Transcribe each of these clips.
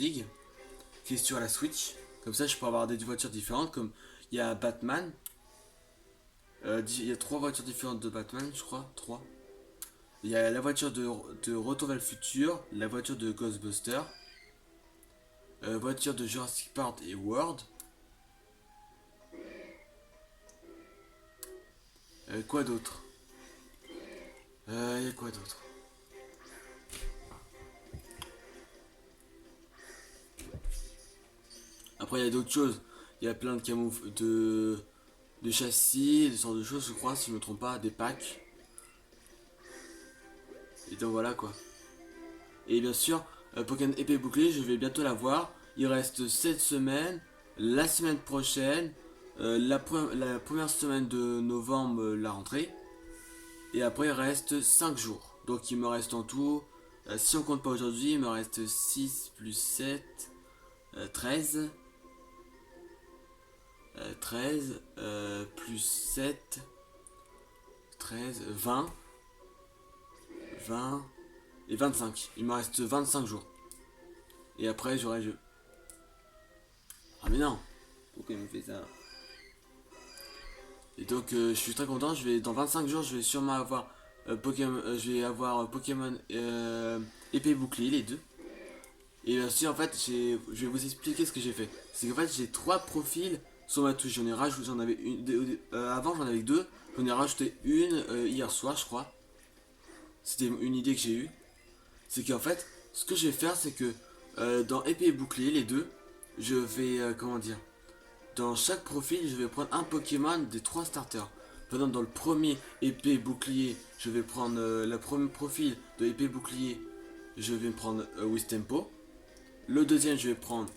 League qui est sur la Switch. Comme ça, je peux avoir des voitures différentes. Comme il y a Batman. Il y a trois voitures différentes de Batman, je crois. Trois. Il y a la voiture de Retour vers le futur, la voiture de Ghostbuster, voiture de Jurassic Park et World. Quoi d'autre? Il y a quoi d'autre? Après, il y a d'autres choses. Il y a plein de de châssis, des sortes de choses, je crois, si je me trompe pas, des packs. Et donc voilà quoi. Et bien sûr, Pokémon épée bouclier, je vais bientôt l'avoir. Il reste 7 semaines. La semaine prochaine, la première semaine de novembre, la rentrée. Et après, il reste 5 jours. Donc il me reste en tout, si on compte pas aujourd'hui, il me reste 6 plus 7, 13. 13 plus 7, 13, 20, 20 et 25. Il me reste 25 jours. Et après, j'aurai jeu. Ah mais non. Pourquoi il me fait ça? Et donc, je suis très content. Dans 25 jours, je vais sûrement avoir Pokémon. Je vais avoir Pokémon épée bouclier, les deux. Et aussi, en fait, je vais vous expliquer ce que j'ai fait. C'est qu'en fait, j'ai trois profils sur ma touche. J'en ai rajouté, j'en avais une. Avant, j'en avais deux. J'en ai rajouté une hier soir, je crois. C'était une idée que j'ai eue. C'est qu'en fait, ce que je vais faire, c'est que dans épée et bouclier, les deux, je vais, comment dire, dans chaque profil, je vais prendre un Pokémon des trois starters. Par exemple, dans le premier épée bouclier, je vais prendre le premier profil de épée bouclier, je vais prendre Wistempo. Le deuxième, je vais prendre,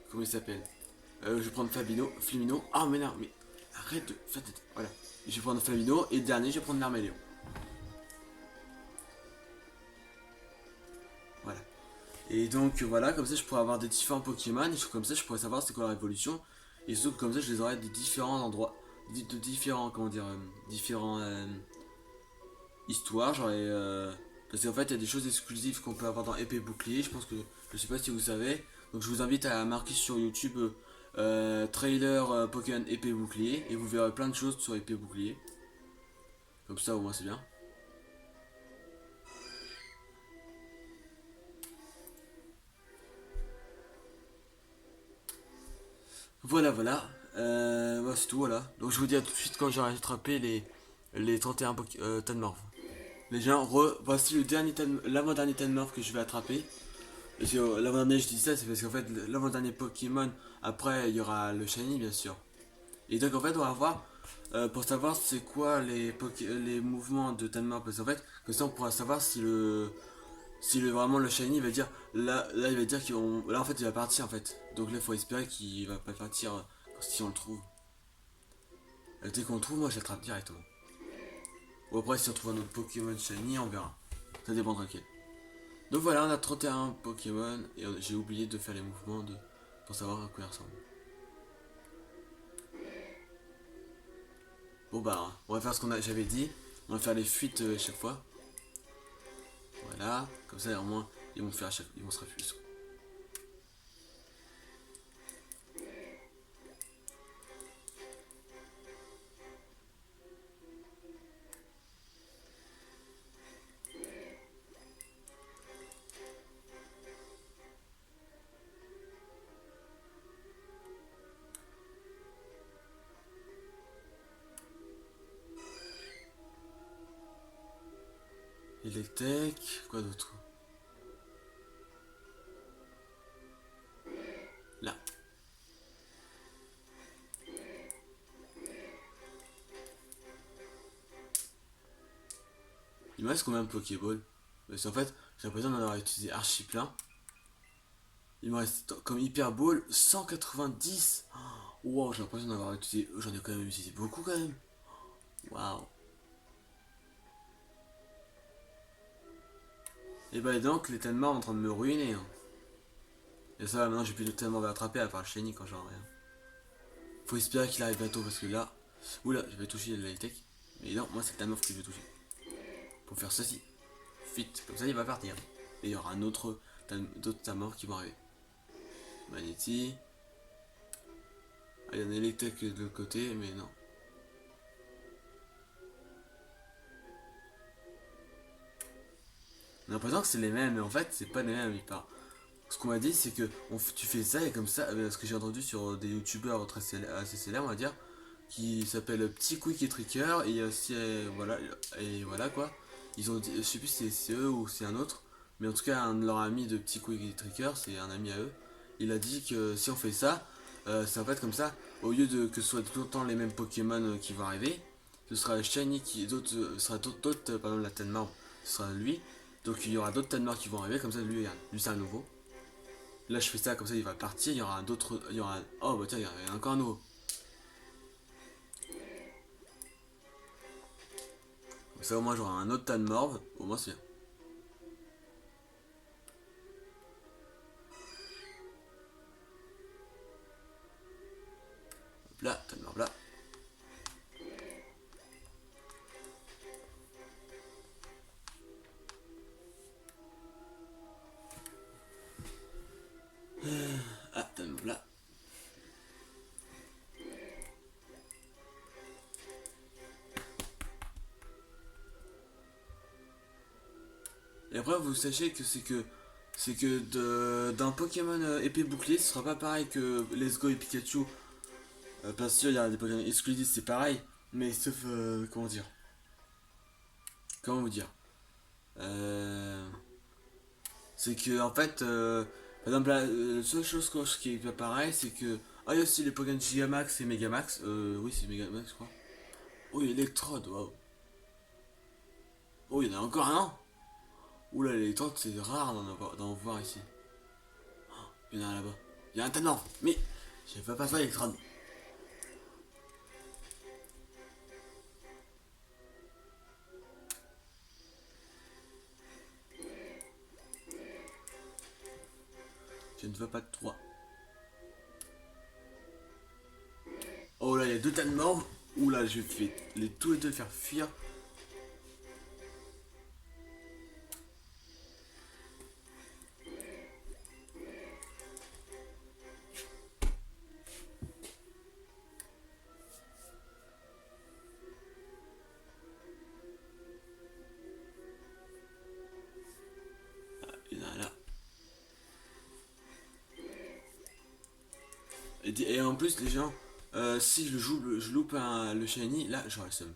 comment il s'appelle, je vais prendre Flimino. Ah mais non, mais arrête de faire tête. Voilà. Je vais prendre Flamino et le dernier, je vais prendre l'Arméléon. Voilà. Et donc voilà, comme ça je pourrais avoir des différents Pokémon, et comme ça je pourrais savoir c'est quoi la révolution. Et surtout que comme ça je les aurais de différents endroits, de différents, comment dire, différents histoires. Parce qu'en fait il y a des choses exclusives qu'on peut avoir dans épée bouclier, je pense que, je sais pas si vous savez. Donc je vous invite à marquer sur YouTube trailer Pokémon épée bouclier, et vous verrez plein de choses sur épée bouclier. Comme ça au moins c'est bien. Voilà, voilà. Bah, c'est tout, voilà. Donc je vous dis à tout de suite quand j'aurai attrapé les 31 Tanmorph. Les gens, voici l'avant-dernier Tanmorph que je vais attraper. Et l'avant-dernier, je dis ça, c'est parce qu'en fait, l'avant-dernier Pokémon, après, il y aura le Shiny, bien sûr. Et donc, en fait, on va voir, pour savoir c'est quoi les mouvements de Tanmorph. Parce qu'en fait, comme ça, on pourra savoir vraiment le Shiny va dire, là, il va dire là, en fait, il va partir, en fait. Donc là, il faut espérer qu'il va pas partir si on le trouve. Dès qu'on le trouve, moi je l'attrape directement. Ou après, si on trouve un autre Pokémon Shiny, on verra. Ça dépend tranquille. Donc voilà, on a 31 Pokémon et j'ai oublié de faire les mouvements pour savoir à quoi ils ressemblent. Bon bah, on va faire ce j'avais dit. On va faire les fuites chaque fois. Voilà, comme ça au moins ils vont se refuser. Electek, quoi d'autre? Là. Il me reste combien de Pokéball? Parce qu'en fait, j'ai l'impression d'en avoir utilisé archi plein. Il me reste comme Hyper Ball 190. Wow, j'ai l'impression d'en avoir utilisé. J'en ai quand même utilisé beaucoup quand même. Waouh. Et bah donc, les Tenmar sont en train de me ruiner. Hein. Et ça, maintenant j'ai plus de Tenmar à attraper à part Shiny quand j'en ai rien. Faut espérer qu'il arrive bientôt parce que là. Oula, je vais toucher la tech. Mais non, moi c'est le Tenmar que je vais toucher. Pour faire ceci. Vite, comme ça il va partir. Et il y aura d'autres Tanmorph qui vont arriver. Magnéti. Ah, il y a un électrique de l'autre côté, mais non. On a l'impression que c'est les mêmes, mais en fait, c'est pas les mêmes, il part. Ce qu'on m'a dit, c'est que tu fais ça et comme ça, ce que j'ai entendu sur des youtubeurs assez célèbres, on va dire, qui s'appellent Petit Quick et Tricker, et il y a aussi, voilà, et voilà quoi. Ils ont dit, je sais plus si c'est eux ou c'est un autre, mais en tout cas, un de leurs amis de Petit Quick et Tricker, c'est un ami à eux, il a dit que si on fait ça, c'est en fait comme ça, au lieu de que ce soit tout le temps les mêmes Pokémon qui vont arriver, ce sera Shiny qui, ce sera d'autres, par exemple la Tenma, ce sera lui, donc il y aura d'autres Tenma qui vont arriver, comme ça lui c'est un nouveau. Là, je fais ça comme ça, il va partir. Il y aura d'autres. Il y aura. Oh, bah tiens, il y a encore un nouveau. Comme ça, au moins, j'aurai un autre tas de morve. Au moins, c'est bien. Hop là, tas de morve là. Ah, tas de morve là. Et après, vous sachez que d'un Pokémon épée bouclier, ce sera pas pareil que Let's Go et Pikachu. Bien sûr, il y a des Pokémon exclusifs, c'est pareil. Mais sauf. Comment dire. Comment vous dire C'est que, en fait. Par exemple, la seule chose qui est pas pareil, c'est que. Ah, il y a aussi les Pokémon Gigamax et Megamax. Oui, c'est Megamax, je crois. Oh, Electrode, waouh. Oh, il y en a encore un. Oula, l'électrode, c'est rare d'en voir ici. Il y en a un là-bas. Il y a un talent. Mais, je vais pas faire l'électrode. Je ne veux pas de 3. Oh là, il y a deux tas de morts. Oula, je vais tous les deux faire fuir. Il y en a un là. Et en plus, les gens, si je loupe le shiny, là, j'aurais le seum.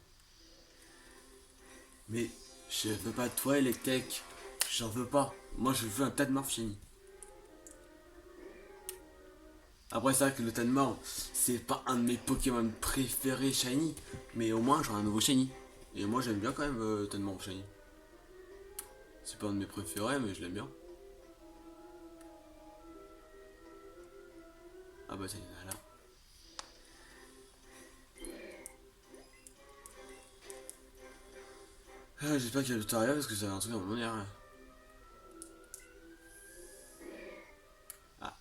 Mais, je veux pas de toi, Electek. J'en veux pas. Moi, je veux un tas de morph shiny. Après, c'est vrai que le Tanmor, c'est pas un de mes Pokémon préférés shiny, mais au moins j'aurai un nouveau shiny. Et moi j'aime bien quand même Tanmor shiny. C'est pas un de mes préférés, mais je l'aime bien. Ah bah tiens, il y en a là. Ah, j'espère qu'il y a le Taria parce que ça va un truc à mon manière. Ah,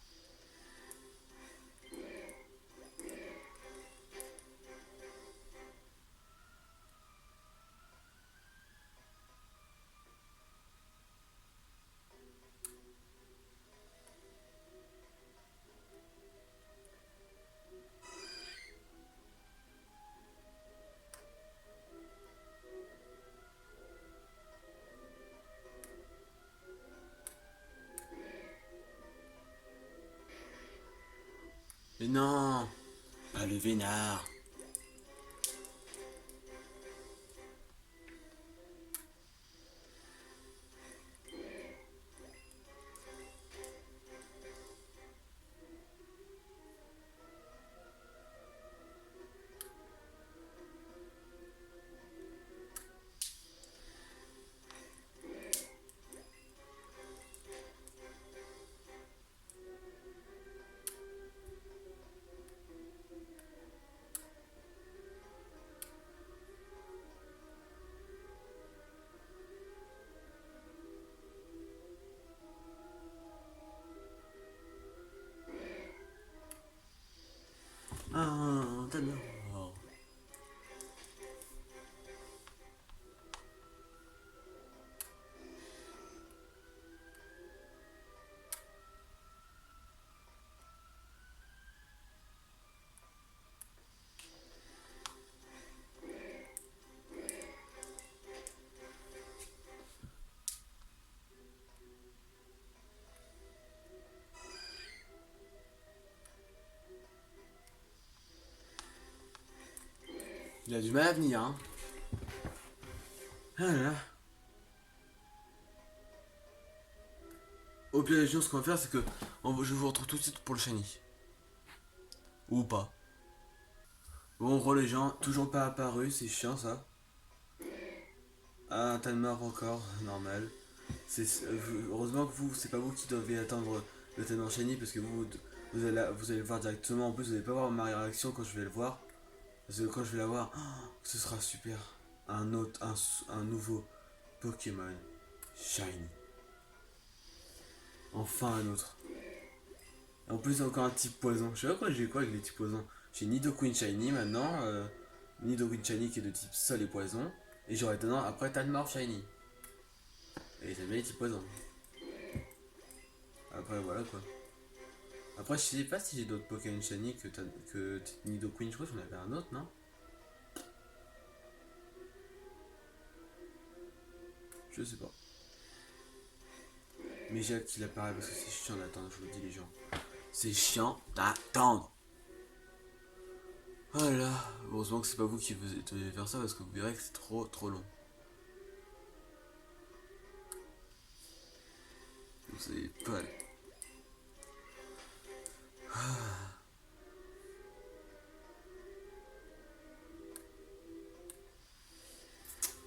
mais non, pas le vénard. Il a du mal à venir, hein. Ah là là. Au pire des choses, ce qu'on va faire, c'est que je vous retrouve tout de suite pour le shiny. Ou pas. Bon, re les gens, toujours pas apparu, c'est chiant ça. Ah, un tas de mort encore, normal. Heureusement que vous, c'est pas vous qui devez attendre le Tellement shiny parce que vous allez le voir directement. En plus, vous allez pas voir ma réaction quand je vais le voir. Parce que quand je vais la voir, oh, ce sera super. Un nouveau Pokémon Shiny. Enfin un autre. En plus, encore un type poison. Je sais pas quoi, j'ai quoi avec les types poison. J'ai Nidoqueen Shiny maintenant. Nidoqueen Shiny qui est de type sol et poison. Et j'aurai maintenant après Tanmorph Shiny. Et j'aime bien les types poison. Après voilà quoi. Après je sais pas si j'ai d'autres Pokémon Shiny que Nidoqueen. Je crois que j'en avais un autre, non? Je sais pas. Mais j'ai hâte qu'il apparaît parce que c'est chiant d'attendre, je vous le dis les gens. C'est chiant d'attendre. Voilà, heureusement que c'est pas vous qui devez faire ça parce que vous verrez que c'est trop long. Vous savez pas.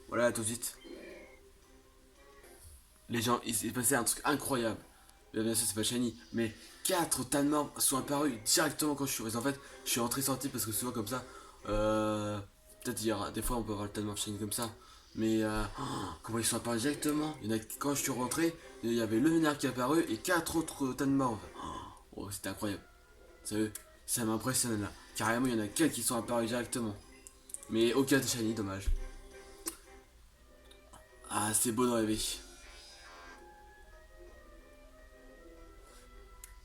Voilà, à tout de suite. Les gens, il s'est passé un truc incroyable. Bien sûr, c'est pas shiny, mais 4 Tanmorph sont apparus directement quand je suis resté. En fait, je suis entré sorti parce que souvent comme ça, peut-être des fois on peut avoir le Tanmorph shiny comme ça, mais comment ils sont apparus directement. Quand je suis rentré, il y avait le Vénère qui est apparu et 4 autres Tanmorph. Oh, c'était incroyable. Sérieux, ça m'impressionne là. Carrément, il y en a 4 qui sont apparus directement. Mais aucun shiny, dommage. Ah, c'est beau de rêver.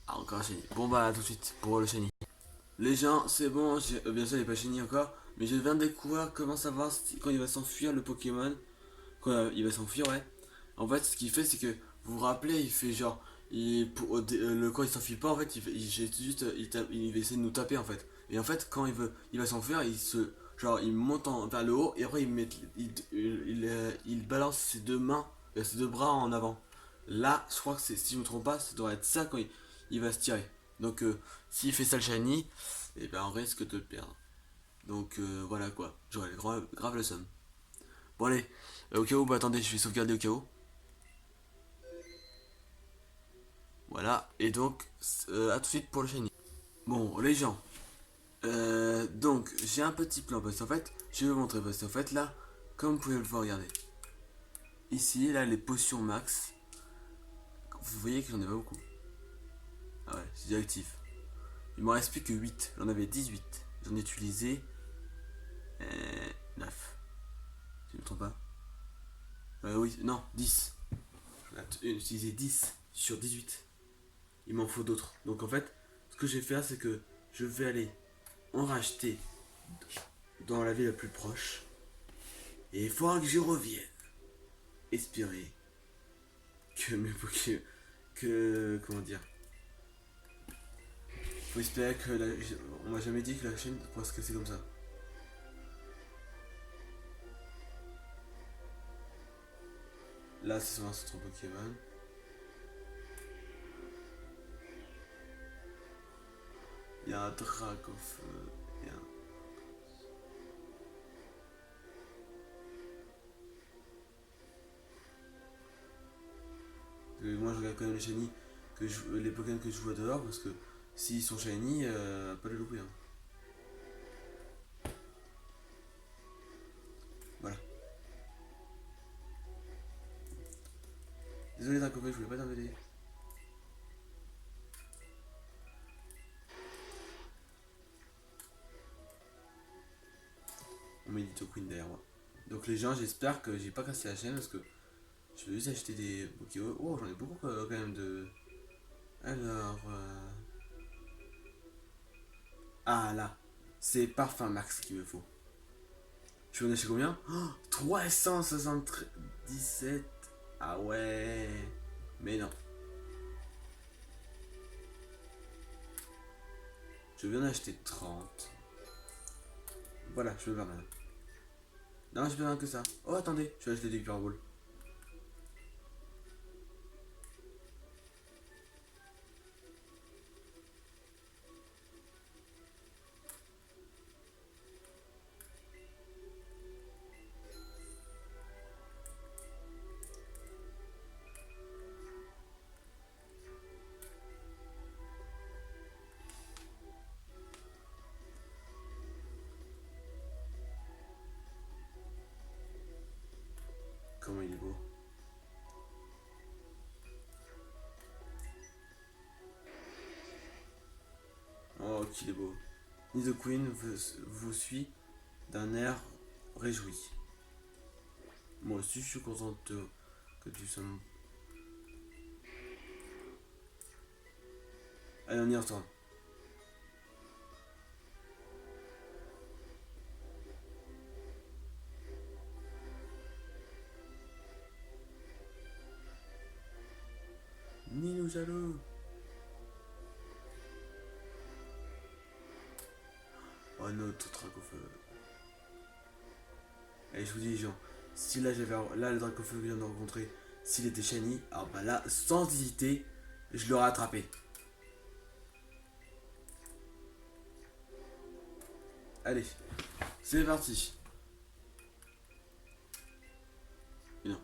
Ah, encore un shiny. Bon bah, tout de suite pour le shiny. Les gens, c'est bon, bien sûr il n'est pas shiny encore, mais je viens de découvrir comment savoir quand il va s'enfuir le Pokémon. Quand il va s'enfuir, ouais. En fait, ce qu'il fait, c'est que, vous vous rappelez, il fait genre, quand il s'enfuit pas, en fait, il va essayer de nous taper en fait. Et en fait, quand il va s'enfuir, il monte vers le haut et après il balance ses deux mains, ses deux bras en avant. Là, je crois que si je me trompe pas, ça doit être ça quand il va se tirer. Donc, s'il fait ça le shiny, et ben on risque de le perdre. Donc voilà quoi, j'aurais grave le seum. Bon allez, au cas où, bah attendez, je vais sauvegarder au cas où. Voilà, et donc à tout de suite pour le shiny. Bon les gens, donc j'ai un petit plan parce qu'en fait, je vais vous montrer parce qu'en fait là, comme vous pouvez le voir, regardez. Ici, là les potions max, vous voyez que j'en ai pas beaucoup. Ah ouais, c'est déjà actif. Il m'en reste plus que 8, j'en avais 18. J'en ai utilisé 9. Si je me trompe pas. Oui, non, 10. J'en ai utilisé 10 sur 18. Il m'en faut d'autres. Donc en fait, ce que je vais faire, c'est que je vais aller en racheter dans la ville la plus proche. Et il faudra que j'y revienne. Espérer que mes Pokémon. Que. Comment dire. Faut espérer que on m'a jamais dit que la chaîne pourrait se casser comme ça. Là, c'est sur un centre Pokémon. Il y a un Dragofeu. Il y a un... Moi, je regarde quand même les Pokémon que je vois dehors parce que s'ils sont shiny, pas les louper. Hein. Voilà. Désolé Dracofeu, je voulais pas t'embêter. On met du Queen derrière moi. Donc les gens, j'espère que j'ai pas cassé la chaîne parce que je vais juste acheter des Pokémon. Oh, j'en ai beaucoup quand même de. Alors. Ah là, c'est Parfum Max qu'il me faut. Je vais en acheter combien? Oh, 377. Ah ouais. Mais non. Je viens d'acheter 30. Voilà, je vais voir maintenant. Non, j'ai besoin que ça. Oh, attendez, je vais acheter des Hyperball. Comment il est beau. Oh, qu'il est beau. Nidoqueen vous suit d'un air réjoui. Moi aussi, je suis contente que tu sois. Allez, on y retourne. Nino jaloux. Oh non, tout Dracofeu. Et je vous dis, les gens, si là j'avais. Là, le Dracofeu que je viens de rencontrer, s'il était shiny, alors bah là, sans hésiter, je l'aurais attrapé. Allez, c'est parti. Non.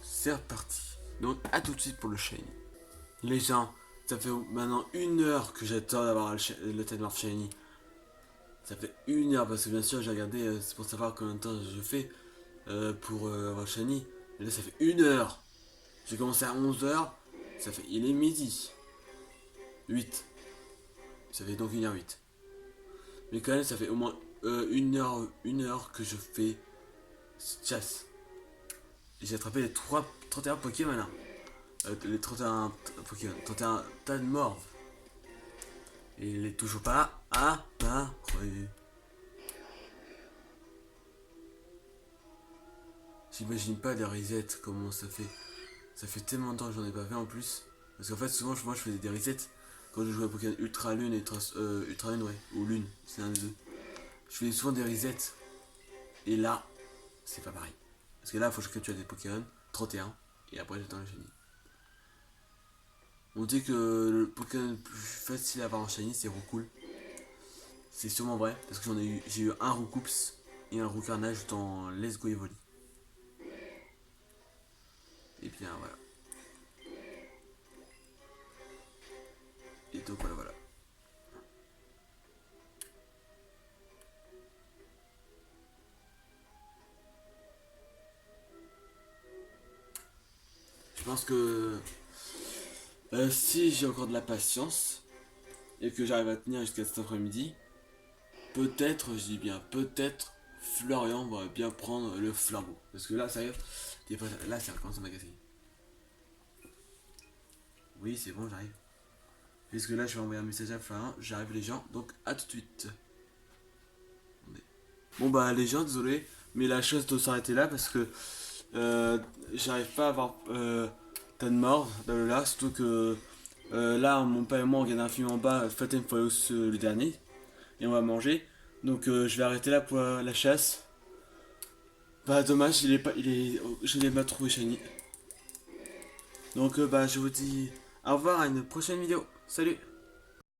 C'est reparti. Donc, à tout de suite pour le shiny. Les gens, ça fait maintenant 1 heure que j'attends d'avoir le Tedmorph shiny. Ça fait 1 heure parce que bien sûr j'ai regardé, c'est pour savoir combien de temps je fais pour avoir shiny. Et là ça fait 1 heure. J'ai commencé à 11 heures. Ça fait, il est midi. 8. Ça fait donc 1h08. Mais quand même ça fait au moins 1 heure que je fais chasse. Et j'ai attrapé les 31 Pokémon là. Les 31 Pokémon. 31 Tedmorph. Et il est toujours pas apparu. J'imagine pas les resets, comment ça fait. Ça fait tellement de temps que j'en ai pas fait en plus. Parce qu'en fait, souvent, moi je faisais des resets quand je jouais à Pokémon Ultra Lune et Ultra Lune, ouais, ou Lune, c'est un des deux. Je faisais souvent des resets. Et là, c'est pas pareil. Parce que là, il faut que je capture des Pokémon, 31, et après j'attends le shiny. On dit que le Pokémon le plus facile à avoir en shiny, c'est Roucoule. C'est sûrement vrai, parce que j'ai eu un Roucoups et un Roucarnage dans Let's Go Evoli. Et bien voilà. Et donc voilà. Je pense que si j'ai encore de la patience et que j'arrive à tenir jusqu'à cet après-midi, peut-être, je dis bien peut-être, Florian va bien prendre le flambeau. Parce que là, ça y est, là, ça recommence à m'agacer. Oui, c'est bon, j'arrive. Puisque là, je vais envoyer un message à Florian, j'arrive les gens, donc à tout de suite. Bon bah les gens, désolé, mais la chose doit s'arrêter là parce que j'arrive pas à avoir tas de morts dans le là, surtout que là mon père et moi on regarde un film en bas, Fat and Furious le dernier, et on va manger. Donc je vais arrêter là pour la chasse. Bah dommage, je l'ai pas trouvé shiny. Donc bah je vous dis au revoir à une prochaine vidéo. Salut.